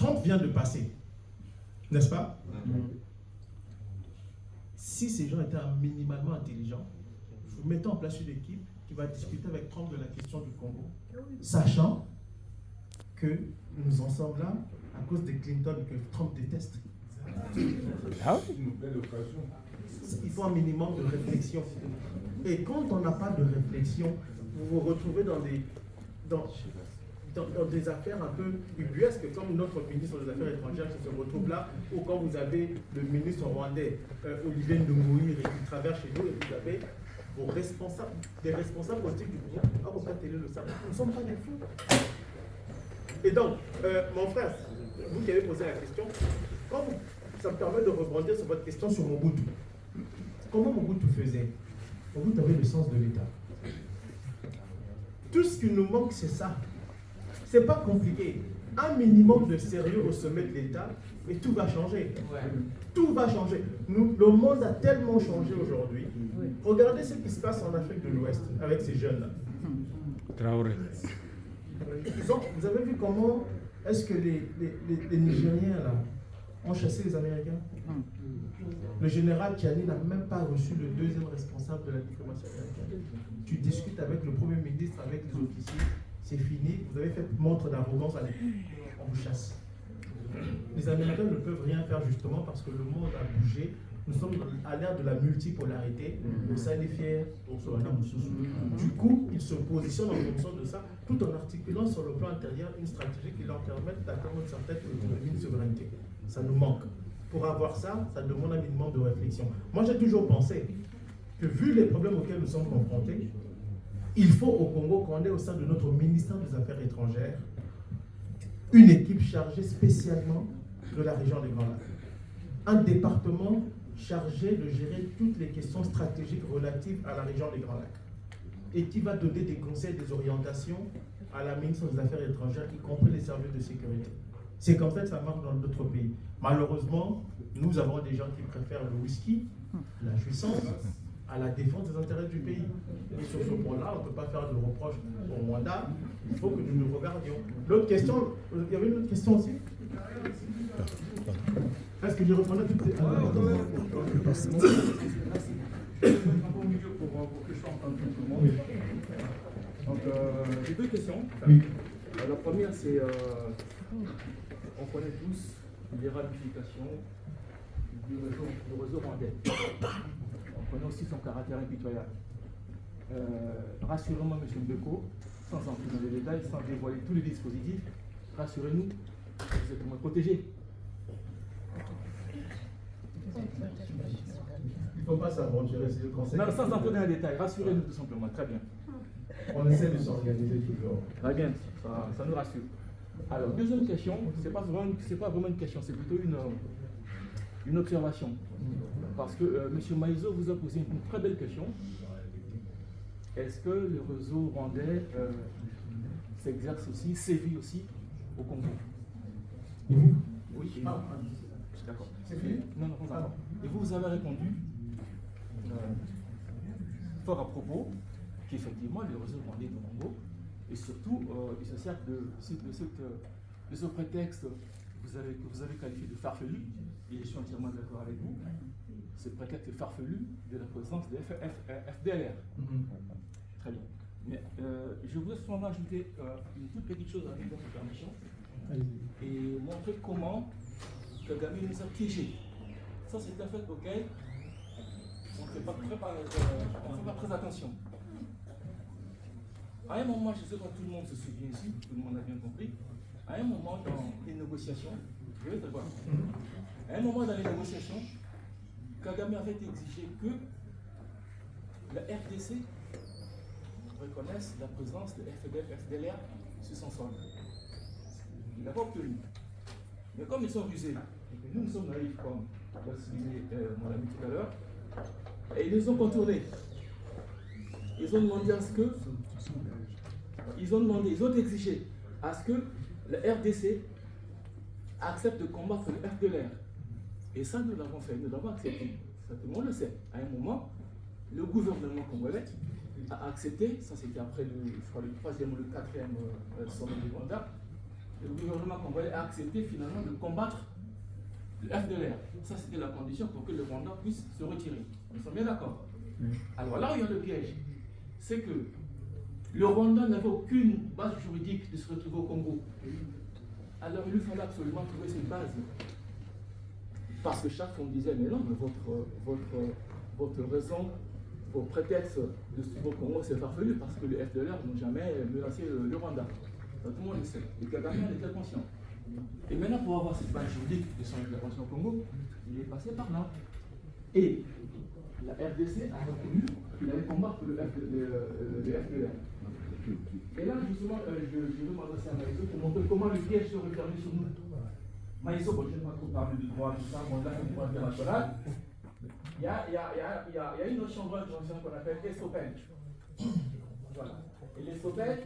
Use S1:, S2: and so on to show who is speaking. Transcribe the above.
S1: 30 vient de passer, n'est-ce pas? Si ces gens étaient minimalement intelligents, vous mettez en place une équipe qui va discuter avec Trump de la question du Congo, sachant que nous en sommes là à cause de Clinton que Trump déteste. Il faut un minimum de réflexion. Et quand on n'a pas de réflexion, vous vous retrouvez dans des affaires un peu ubuesques, comme notre ministre des Affaires étrangères qui se retrouve là, ou quand vous avez le ministre rwandais, Olivier Ndoumouir, qui traverse chez nous, et vous avez vos responsables, des responsables politiques du gouvernement. Ah, pourquoi télé le savent? Nous ne sommes pas des fous. Et donc, mon frère, vous qui avez posé la question, ça me permet de rebondir sur votre question sur Mobutu. Comment Mobutu faisait? Mobutu avait le sens de l'État. Tout ce qui nous manque, c'est ça. C'est pas compliqué. Un minimum de sérieux au sommet de l'État et tout va changer. Ouais. Tout va changer. Le monde a tellement changé aujourd'hui. Oui. Regardez ce qui se passe en Afrique de l'Ouest avec ces jeunes-là.
S2: Traoré.
S1: Vous avez vu comment est-ce que les Nigériens là, ont chassé les Américains? Le général Tchani n'a même pas reçu le deuxième responsable de la diplomatie américaine. Tu discutes avec le Premier ministre, avec les officiers, c'est fini, vous avez fait montre d'arrogance à l'époque, on vous chasse. Les Américains ne peuvent rien faire justement parce que le monde a bougé. Nous sommes à l'ère de la multipolarité. Du coup, ils se positionnent en fonction de ça, tout en articulant sur le plan intérieur une stratégie qui leur permette d'atteindre une certaine autonomie de souveraineté. Ça nous manque. Pour avoir ça, ça demande un minimum de réflexion. Moi, j'ai toujours pensé que vu les problèmes auxquels nous sommes confrontés, il faut au Congo qu'on ait au sein de notre ministère des Affaires étrangères une équipe chargée spécialement de la région des Grands Lacs. Un département chargé de gérer toutes les questions stratégiques relatives à la région des Grands Lacs et qui va donner des conseils, des orientations à la ministre des Affaires étrangères, y compris les services de sécurité. C'est comme ça que ça marche dans d'autres pays. Malheureusement, nous avons des gens qui préfèrent le whisky, la jouissance, à la défense des intérêts du pays. Et sur ce point-là, on ne peut pas faire de reproche au mandat. Il faut que nous nous regardions. L'autre question, il y avait une autre question aussi. Est-ce que je répondais à toutes les questions?
S3: Pour que je sois entendu tout le monde. Donc, j'ai deux questions.
S1: Oui.
S3: La première, c'est on connaît tous les ramifications du réseau rwandais. On connaît aussi son caractère impitoyable. Rassurez-moi, M. Mbeko, sans entrer dans les détails, sans dévoiler tous les dispositifs, rassurez-nous, vous êtes au moins protégés.
S1: Il ne faut pas s'aventurer, c'est le conseil.
S3: Non, sans entrer dans les détails, rassurez-nous tout simplement, très bien.
S1: On essaie de s'organiser toujours.
S3: Très bien, ça nous rassure. Alors, deuxième question, c'est pas vraiment une question, c'est plutôt une observation. Parce que M. Maïzo vous a posé une très belle question. Est-ce que le réseau rwandais s'exerce aussi, sévit aussi au Congo? Oui. D'accord.
S1: C'est fini?
S3: Non, pas encore. Et vous avez répondu fort à propos qu'effectivement le réseau rwandais du Congo, et surtout il se sert de ce prétexte que vous avez qualifié de farfelu, et je suis entièrement d'accord avec vous, ce prétexte farfelu de la présence de FDLR. Très bien. Mais je voudrais seulement ajouter une toute petite chose avec votre permission et montrer comment Kagame nous a piégés. Ça, c'est un fait auquel on ne fait pas très attention. À un moment, je sais que tout le monde se souvient ici, tout le monde a bien compris, à un moment dans les négociations, je vais te voir, à un moment dans les négociations, Kagame avait exigé que la RDC reconnaisse la présence de FDLR sur son sol. Il n'a pas obtenu. Mais comme ils sont rusés, et que nous sommes naïfs, comme l'a souligné mon ami tout à l'heure, et ils nous ont contournés. Ils ont demandé à ce que. Ils ont exigé à ce que la RDC accepte de combattre le FDLR. Et ça, nous l'avons fait, nous l'avons accepté. Ça, tout le monde le sait. À un moment, le gouvernement congolais a accepté, ça c'était après le 3e ou le 4e sommet du Rwanda, le gouvernement congolais a accepté finalement de combattre le FDLR. Ça, c'était la condition pour que le Rwanda puisse se retirer. Nous sommes bien d'accord. Alors là où il y a le piège, c'est que le Rwanda n'avait aucune base juridique de se retrouver au Congo. Alors il lui fallait absolument trouver cette base. Parce que chaque fois on disait, mais non, mais votre raison, vos prétextes de se trouver au Congo, c'est farfelu parce que les FDLR n'ont jamais menacé le Rwanda. Donc, tout le monde le sait. Et Kagame en était conscient. Et maintenant, pour avoir cette base juridique de son intervention au Congo, il est passé par là. Et la RDC a reconnu qu'il allait combattre le FDLR. Et là, justement, je veux m'adresser à Maïso pour montrer comment le piège se referme sur nous. Maïso, bon, je ne vais pas trop parler de droit, tout ça, bon, là, c'est du droit international. Il y a une notion de droit international qu'on appelle l'estopège. Voilà. Et l'estopège,